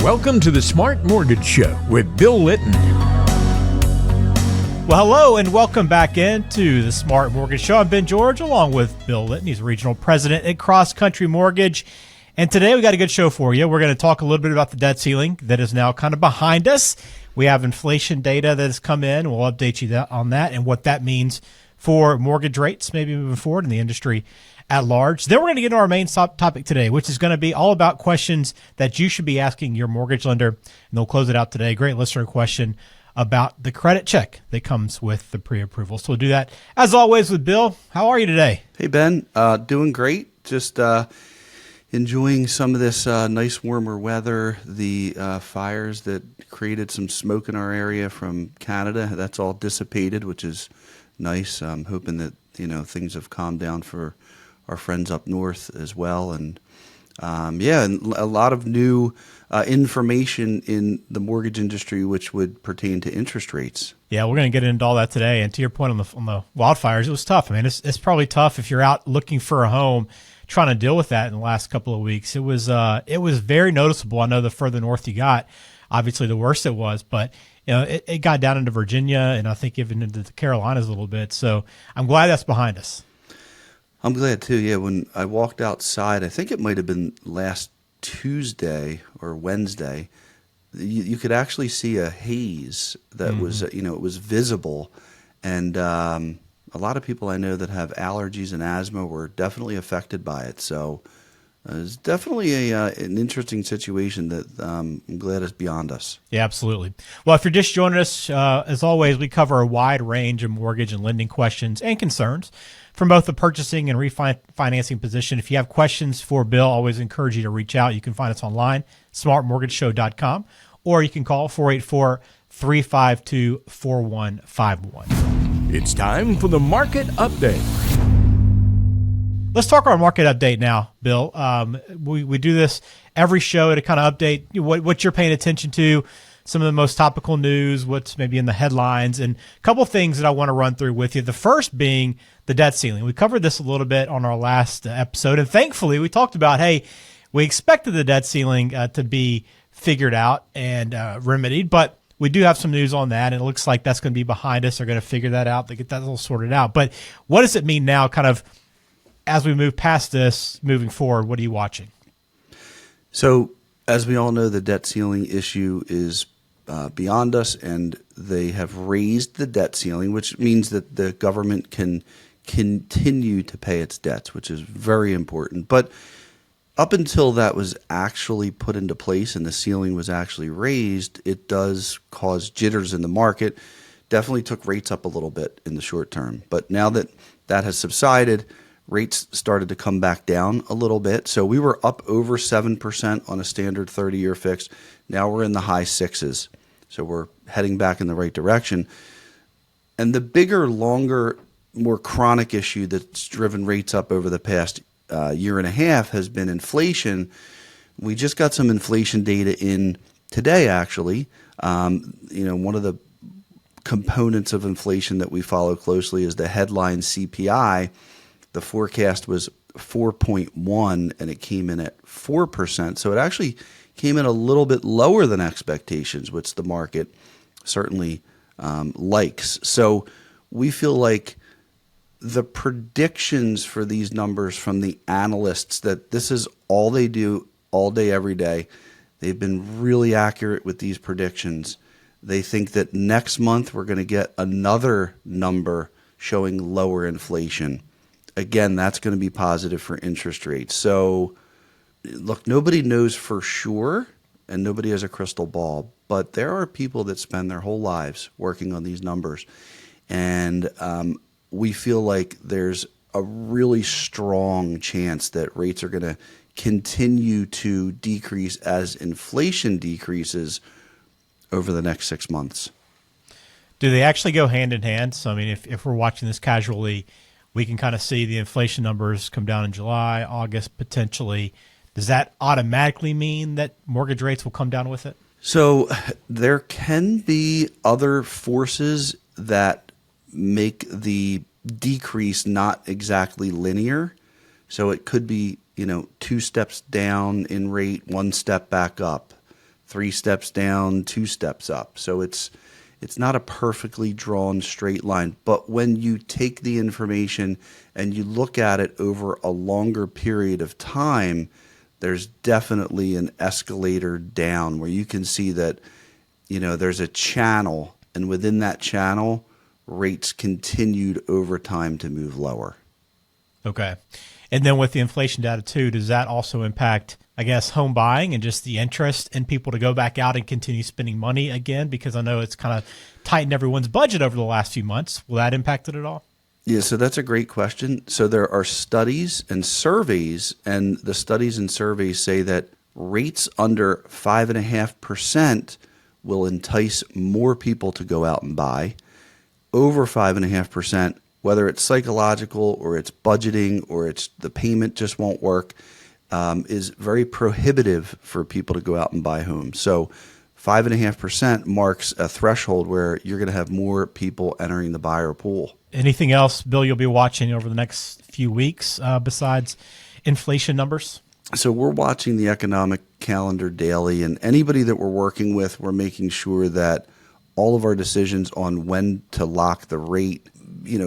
Welcome to the Smart Mortgage Show with Bill Litton. Well, hello and welcome back into the Smart Mortgage Show. I'm Ben George along with Bill Litton. He's regional president at Cross Country Mortgage. And today we got a good show for you. We're going to talk a little bit about the debt ceiling that is now kind of behind us. We have inflation data that has come in. We'll update you on that and what that means for mortgage rates maybe moving forward in the industry at large. Then we're going to get into our main topic today, which is going to be all about questions that you should be asking your mortgage lender. And they'll close it out today. Great listener question about the credit check that comes with the pre-approval. So we'll do that, as always, with Bill. How are you today? Hey, Ben. Doing great. Just enjoying some of this nice warmer weather. The fires that created some smoke in our area from Canada, that's all dissipated, which is nice. I'm hoping that things have calmed down for our friends up north as well. And and a lot of new information in the mortgage industry, which would pertain to interest rates. Yeah, we're going to get into all that today. And to your point on the wildfires, it was tough. I mean, it's probably tough if you're out looking for a home, trying to deal with that in the last couple of weeks. It was very noticeable. I know the further north you got, obviously the worse it was, but it got down into Virginia and I think even into the Carolinas a little bit. So I'm glad that's behind us. I'm glad too. Yeah, when I walked outside, I think it might have been last Tuesday or Wednesday, you could actually see a haze that was, it was visible. And a lot of people I know that have allergies and asthma were definitely affected by it. So it's definitely an interesting situation that I'm glad is beyond us. Yeah, absolutely. Well, if you're just joining us, as always, we cover a wide range of mortgage and lending questions and concerns from both the purchasing and refinancing position. If you have questions for Bill, I always encourage you to reach out. You can find us online, smartmortgageshow.com, or you can call 484-352-4151. It's time for the market update. Let's talk our market update now, Bill. We do this every show to kind of update what you're paying attention to, some of the most topical news, what's maybe in the headlines, and a couple things that I want to run through with you. The first being the debt ceiling. We covered this a little bit on our last episode, and thankfully we talked about, hey, we expected the debt ceiling to be figured out and remedied, but we do have some news on that, and it looks like that's going to be behind us. They're going to figure that out. They get that all sorted out. But what does it mean now, kind of, as we move past this, moving forward? What are you watching? So, as we all know, the debt ceiling issue is beyond us, and they have raised the debt ceiling, which means that the government can continue to pay its debts, which is very important. But up until that was actually put into place and the ceiling was actually raised, it does cause jitters in the market. Definitely took rates up a little bit in the short term. But now that that has subsided, rates started to come back down a little bit. So we were up over 7% on a standard 30-year fix. Now we're in the high sixes. So we're heading back in the right direction. And the bigger, longer, more chronic issue that's driven rates up over the past year and a half has been inflation. We just got some inflation data in today, actually. One of the components of inflation that we follow closely is the headline CPI. The forecast was 4.1 and it came in at 4%. So it actually came in a little bit lower than expectations, which the market certainly likes. So we feel like the predictions for these numbers from the analysts, that this is all they do all day, every day. They've been really accurate with these predictions. They think that next month we're going to get another number showing lower inflation. Again, that's going to be positive for interest rates. So, look, nobody knows for sure, and nobody has a crystal ball, but there are people that spend their whole lives working on these numbers. And we feel like there's a really strong chance that rates are going to continue to decrease as inflation decreases over the next 6 months. Do they actually go hand in hand? So, I mean, if we're watching this casually, we can kind of see the inflation numbers come down in July, August, potentially. Does that automatically mean that mortgage rates will come down with it? So there can be other forces that make the decrease not exactly linear. So it could be, 2 steps down in rate, 1 step back up, 3 steps down, 2 steps up. So it's not a perfectly drawn straight line. But when you take the information and you look at it over a longer period of time, there's definitely an escalator down where you can see that, there's a channel, and within that channel, rates continued over time to move lower. Okay. And then with the inflation data too, does that also impact, I guess, home buying and just the interest in people to go back out and continue spending money again? Because I know it's kind of tightened everyone's budget over the last few months. Will that impact it at all? Yeah, so that's a great question. So there are studies and surveys, and the studies and surveys say that rates under 5.5% will entice more people to go out and buy. Over 5.5%, whether it's psychological or it's budgeting or it's the payment just won't work, is very prohibitive for people to go out and buy homes. So 5.5% marks a threshold where you're going to have more people entering the buyer pool. Anything else, Bill, you'll be watching over the next few weeks besides inflation numbers? So we're watching the economic calendar daily, and anybody that we're working with, we're making sure that all of our decisions on when to lock the rate,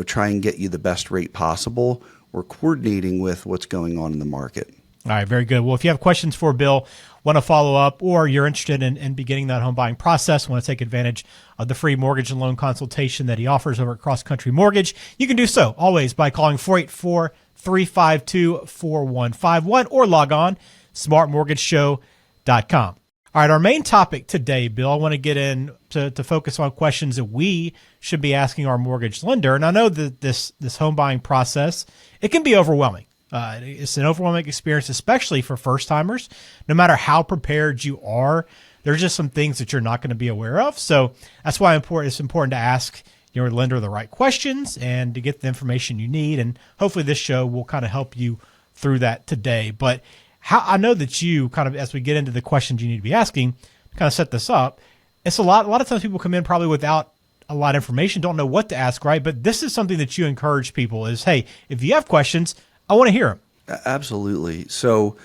try and get you the best rate possible, we're coordinating with what's going on in the market. All right, very good. Well, if you have questions for Bill, want to follow up, or you're interested in beginning that home buying process, want to take advantage of the free mortgage and loan consultation that he offers over at Cross Country Mortgage, you can do so always by calling 484-352-4151 or log on smartmortgageshow.com. All right, our main topic today, Bill, I want to get in to focus on questions that we should be asking our mortgage lender. And I know that this home buying process, it can be overwhelming. It's an overwhelming experience, especially for first timers. No matter how prepared you are, there's just some things that you're not going to be aware of. So that's why it's important to ask your lender the right questions and to get the information you need. And hopefully this show will kind of help you through that today. But I know that you kind of, as we get into the questions you need to be asking, kind of set this up. It's a lot of times people come in probably without a lot of information, don't know what to ask, right? But this is something that you encourage people is, hey, if you have questions, I want to hear them. Absolutely. So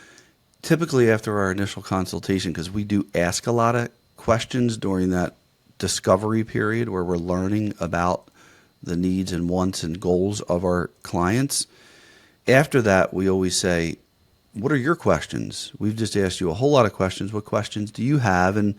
typically after our initial consultation, because we do ask a lot of questions during that discovery period where we're learning about the needs and wants and goals of our clients, after that, we always say, what are your questions? We've just asked you a whole lot of questions. What questions do you have? And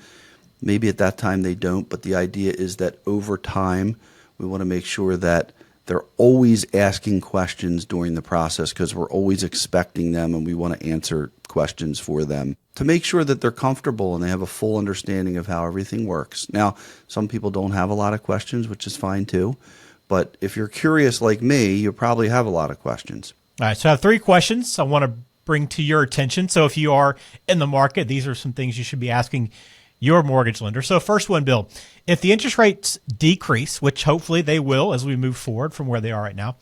maybe at that time they don't, but the idea is that over time, we want to make sure that they're always asking questions during the process because we're always expecting them and we want to answer questions for them to make sure that they're comfortable and they have a full understanding of how everything works. Now, some people don't have a lot of questions, which is fine too. But if you're curious like me, you probably have a lot of questions. All right, so I have 3 questions I want to bring to your attention. So if you are in the market, these are some things you should be asking your mortgage lender. So first one, Bill, if the interest rates decrease, which hopefully they will as we move forward from where they are right now,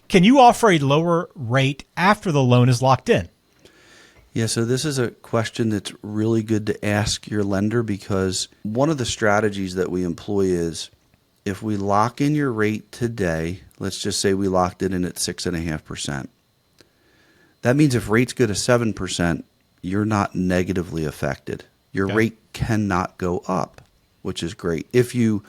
can you offer a lower rate after the loan is locked in? Yeah, so this is a question that's really good to ask your lender because one of the strategies that we employ is if we lock in your rate today, let's just say we locked it in at 6.5%. That means if rates go to 7%, you're not negatively affected. Your rate cannot go up, which is great. If you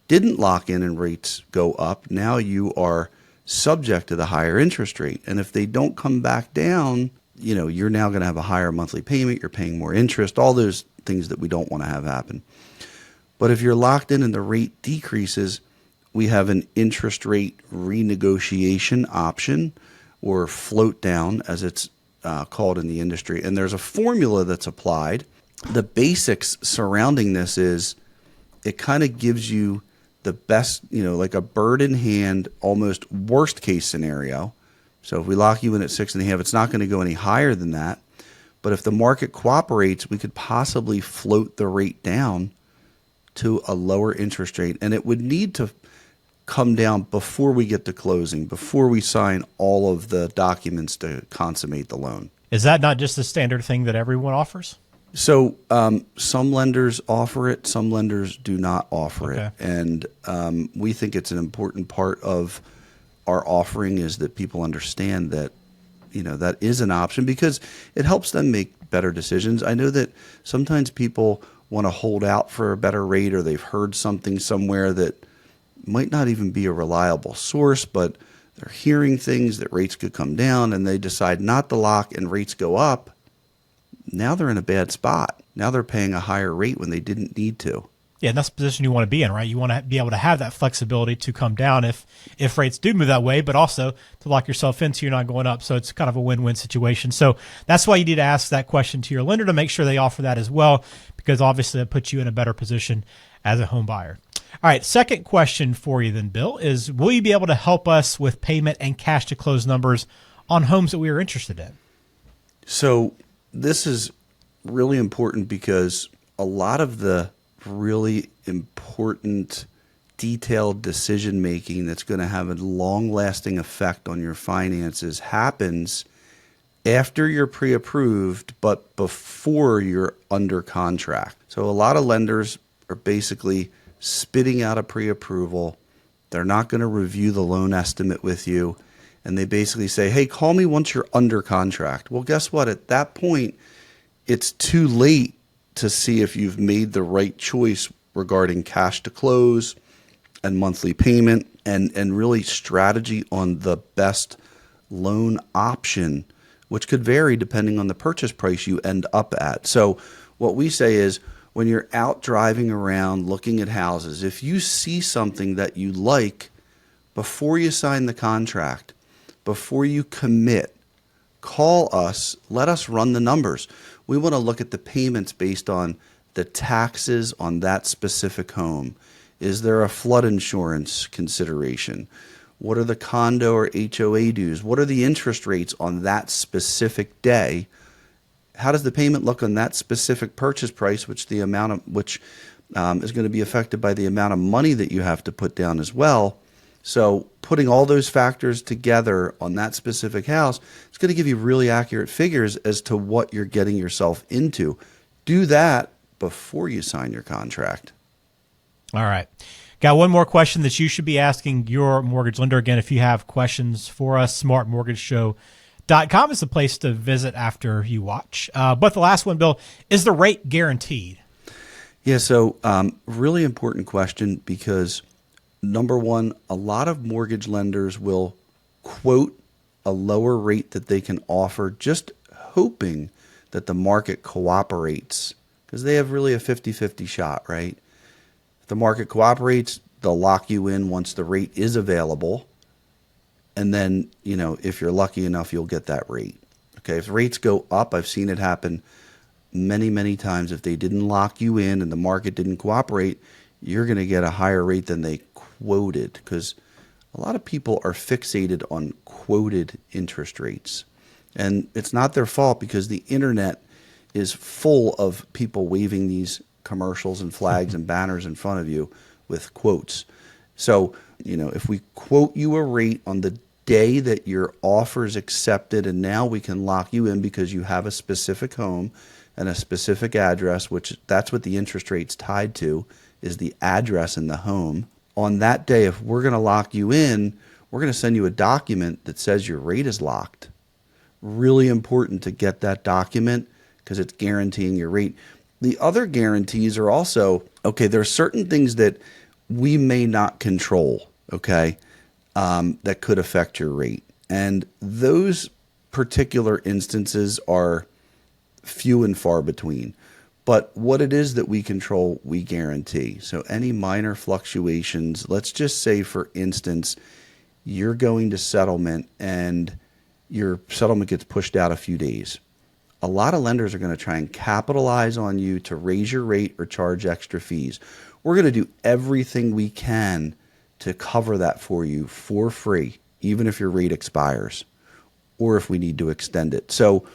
didn't lock in and rates go up, now you are subject to the higher interest rate. And if they don't come back down, you're now going to have a higher monthly payment. You're paying more interest, all those things that we don't want to have happen. But if you're locked in and the rate decreases, we have an interest rate renegotiation option, or float down as it's called in the industry. And there's a formula that's applied. The basics surrounding this is it kind of gives you the best, like a bird in hand, almost worst case scenario. So if we lock you in at 6.5, it's not going to go any higher than that. But if the market cooperates, we could possibly float the rate down to a lower interest rate. And it would need to come down before we get to closing, before we sign all of the documents to consummate the loan. Is that not just the standard thing that everyone offers? So some lenders offer it, some lenders do not offer it. And we think it's an important part of our offering is that people understand that, that is an option because it helps them make better decisions. I know that sometimes people want to hold out for a better rate, or they've heard something somewhere that might not even be a reliable source, but they're hearing things that rates could come down, and they decide not to lock and rates go up. Now they're in a bad spot. Now they're paying a higher rate when they didn't need to. Yeah, and that's the position you want to be in, right? You want to be able to have that flexibility to come down if rates do move that way, but also to lock yourself in so you're not going up. So it's kind of a win-win situation. So that's why you need to ask that question to your lender to make sure they offer that as well, because obviously it puts you in a better position as a home buyer. All right, second question for you then, Bill, is will you be able to help us with payment and cash to close numbers on homes that we are interested in? So this is really important because a lot of the really important detailed decision making that's going to have a long-lasting effect on your finances happens after you're pre-approved, but before you're under contract. So a lot of lenders are basically spitting out a pre-approval. They're not going to review the loan estimate with you. And they basically say, hey, call me once you're under contract. Well, guess what? At that point, it's too late to see if you've made the right choice regarding cash to close and monthly payment and really strategy on the best loan option, which could vary depending on the purchase price you end up at. So what we say is when you're out driving around looking at houses, if you see something that you like before you sign the contract, before you commit, call us, let us run the numbers. We want to look at the payments based on the taxes on that specific home. Is there a flood insurance consideration? What are the condo or HOA dues? What are the interest rates on that specific day? How does the payment look on that specific purchase price, which is going to be affected by the amount of money that you have to put down as well? So putting all those factors together on that specific house, it's going to give you really accurate figures as to what you're getting yourself into. Do that before you sign your contract. All right. Got one more question that you should be asking your mortgage lender. Again, if you have questions for us, smartmortgageshow.com is the place to visit after you watch. But the last one, Bill, is the rate guaranteed? Yeah, so really important question because number one, a lot of mortgage lenders will quote a lower rate that they can offer, just hoping that the market cooperates because they have really a 50-50 shot, right? If the market cooperates, they'll lock you in once the rate is available. And then, if you're lucky enough, you'll get that rate. Okay, if rates go up, I've seen it happen many, many times. If they didn't lock you in and the market didn't cooperate, you're going to get a higher rate than they quoted because a lot of people are fixated on quoted interest rates. And it's not their fault because the internet is full of people waving these commercials and flags and banners in front of you with quotes. So, if we quote you a rate on the day that your offer is accepted and now we can lock you in because you have a specific home and a specific address, which that's what the interest rate's tied to, is the address in the home. On that day, if we're going to lock you in, we're going to send you a document that says your rate is locked. Really important to get that document because it's guaranteeing your rate. The other guarantees are also, okay, there are certain things that we may not control, okay, that could affect your rate. And those particular instances are few and far between. But what it is that we control, we guarantee. So any minor fluctuations, let's just say, for instance, you're going to settlement and your settlement gets pushed out a few days. A lot of lenders are going to try and capitalize on you to raise your rate or charge extra fees. We're going to do everything we can to cover that for you for free, even if your rate expires or if we need to extend it. So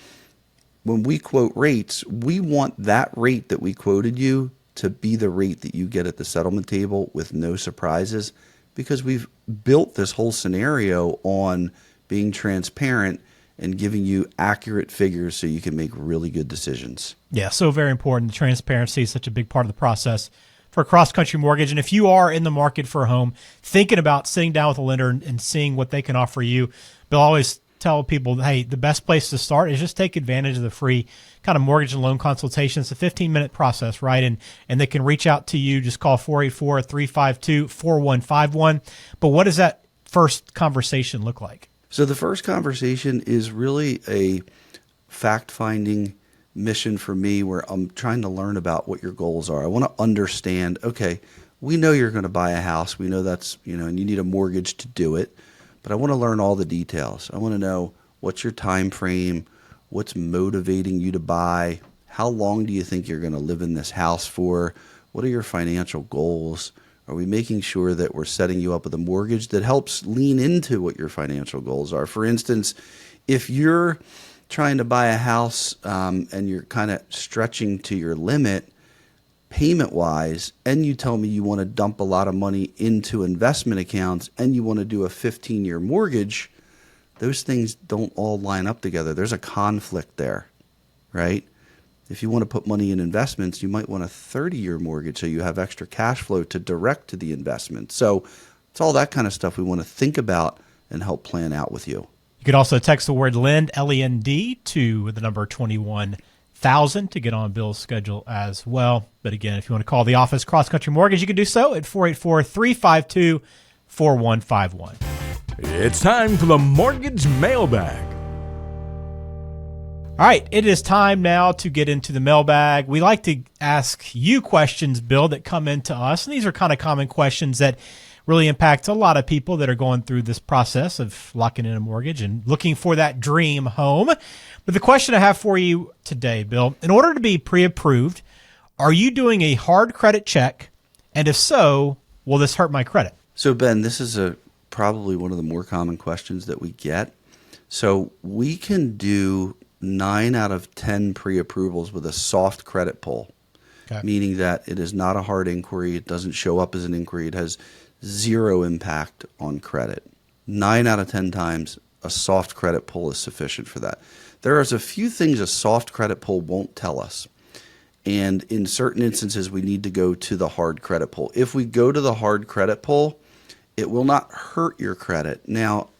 when we quote rates, we want that rate that we quoted you to be the rate that you get at the settlement table with no surprises because we've built this whole scenario on being transparent and giving you accurate figures so you can make really good decisions. Yeah, so very important. Transparency is such a big part of the process for a cross-country mortgage. And if you are in the market for a home, thinking about sitting down with a lender and seeing what they can offer you, Bill always tell people, hey, the best place to start is just take advantage of the free kind of mortgage and loan consultation. It's a 15-minute process, right? And they can reach out to you. Just call 484-352-4151. But what does that first conversation look like? So the first conversation is really a fact-finding mission for me, where I'm trying to learn about what your goals are. I want to understand, okay, we know you're going to buy a house. We know that's, and you need a mortgage to do it. But I want to learn all the details. I want to know, what's your time frame, what's motivating you to buy, how long do you think you're going to live in this house for, what are your financial goals? Are we making sure that we're setting you up with a mortgage that helps lean into what your financial goals are? For instance, if you're trying to buy a house and you're kind of stretching to your limit payment-wise, and you tell me you want to dump a lot of money into investment accounts and you want to do a 15-year mortgage, those things don't all line up together. There's a conflict there, right? If you want to put money in investments, you might want a 30-year mortgage so you have extra cash flow to direct to the investment. So it's all that kind of stuff we want to think about and help plan out with you. You could also text the word LEND, L-E-N-D, to the number 21,000 to get on Bill's schedule as well. But again, if you want to call the office, Cross Country Mortgage, you can do so at 484-352-4151. It's time for the Mortgage Mailbag. All right, it is time now to get into the mailbag. We like to ask you questions, Bill, that come into us. And these are kind of common questions that really impact a lot of people that are going through this process of locking in a mortgage and looking for that dream home. But the question I have for you today, Bill, in order to be pre-approved, are you doing a hard credit check? And if so, will this hurt my credit? So, Ben, this is probably one of the more common questions that we get. So we can do 9 out of 10 pre-approvals with a soft credit pull, meaning that it is not a hard inquiry. It doesn't show up as an inquiry. It has zero impact on credit. 9 out of 10 times, a soft credit pull is sufficient for that. There is a few things a soft credit pull won't tell us. And in certain instances, we need to go to the hard credit pull. If we go to the hard credit pull, it will not hurt your credit. Now,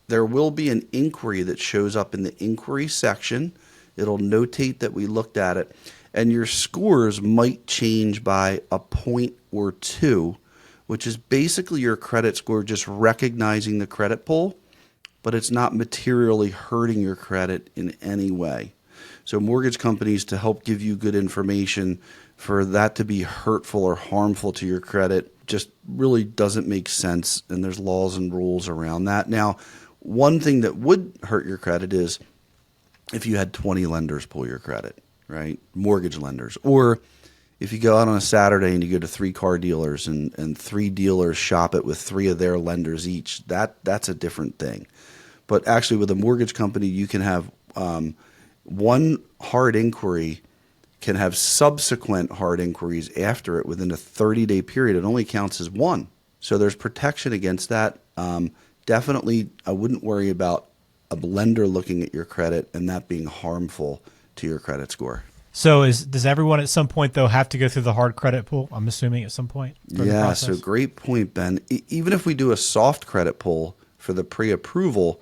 there will be an inquiry that shows up in the inquiry section. It'll notate that we looked at it, and your scores might change by a point or two, which is basically your credit score just recognizing the credit pull, but it's not materially hurting your credit in any way. So mortgage companies, to help give you good information, for that to be hurtful or harmful to your credit just really doesn't make sense, and there's laws and rules around that. Now, one thing that would hurt your credit is if you had 20 lenders pull your credit, right? Mortgage lenders. Or if you go out on a Saturday and you go to 3 car dealers and 3 dealers shop it with 3 of their lenders each, that's a different thing. But actually with a mortgage company, you can have one hard inquiry can have subsequent hard inquiries after it within a 30-day period. It only counts as one. So there's protection against that. Definitely, I wouldn't worry about a lender looking at your credit and that being harmful to your credit score. So does everyone at some point, though, have to go through the hard credit pull? I'm assuming at some point. Yeah, so great point, Ben. Even if we do a soft credit pull for the pre-approval,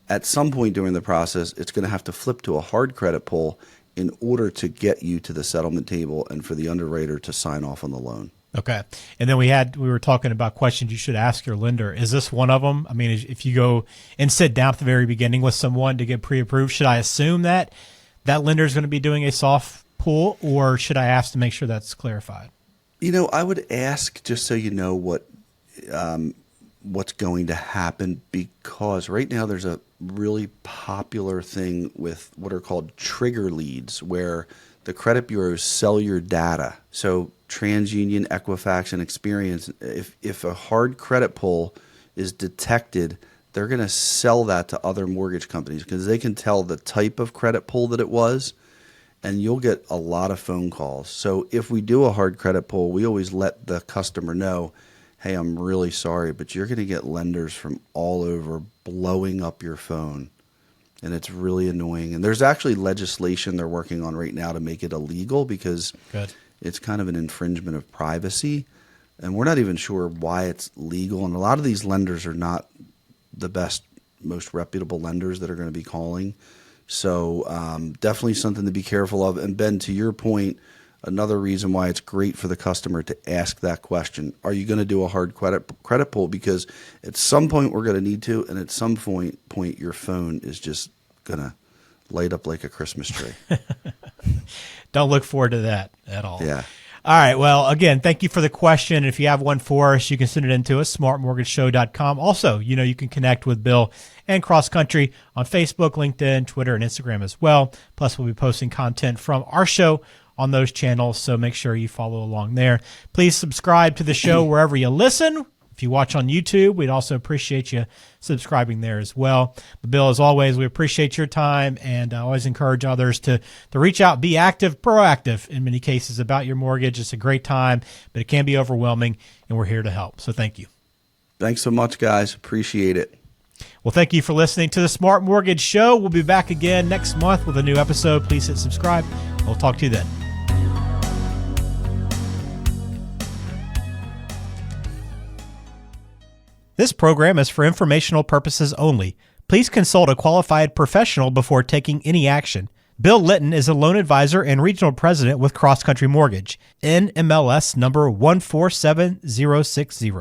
at some point during the process, it's going to have to flip to a hard credit pull in order to get you to the settlement table and for the underwriter to sign off on the loan. Okay. And then we were talking about questions you should ask your lender. Is this one of them? I mean, if you go and sit down at the very beginning with someone to get pre-approved, should I assume that lender is going to be doing a soft pull, or should I ask to make sure that's clarified? I would ask just so you know what's going to happen, because right now there's a really popular thing with what are called trigger leads, where the credit bureaus sell your data. So TransUnion, Equifax, and Experience, if a hard credit pull is detected, they're going to sell that to other mortgage companies because they can tell the type of credit pull that it was, and you'll get a lot of phone calls. So if we do a hard credit pull, we always let the customer know, hey, I'm really sorry, but you're going to get lenders from all over blowing up your phone. And it's really annoying. And there's actually legislation they're working on right now to make it illegal because it's kind of an infringement of privacy. And we're not even sure why it's legal. And a lot of these lenders are not the best most reputable lenders that are going to be calling. So definitely something to be careful of. And Ben, to your point, another reason why it's great for the customer to ask that question: are you going to do a hard credit pull? Because at some point we're going to need to, and at some point your phone is just going to light up like a Christmas tree. Don't look forward to that at all. Yeah. All right. Well, again, thank you for the question. If you have one for us, you can send it in to us, smartmortgageshow.com. Also, you can connect with Bill and Cross Country on Facebook, LinkedIn, Twitter, and Instagram as well. Plus, we'll be posting content from our show on those channels, so make sure you follow along there. Please subscribe to the show wherever you listen. If you watch on YouTube, we'd also appreciate you subscribing there as well. But Bill, as always, we appreciate your time, and I always encourage others to reach out, be active, proactive in many cases about your mortgage. It's a great time, but it can be overwhelming, and we're here to help. So thank you. Thanks so much, guys. Appreciate it. Well, thank you for listening to the Smart Mortgage Show. We'll be back again next month with a new episode. Please hit subscribe. We'll talk to you then. This program is for informational purposes only. Please consult a qualified professional before taking any action. Bill Litton is a loan advisor and regional president with Cross Country Mortgage, NMLS number 147060.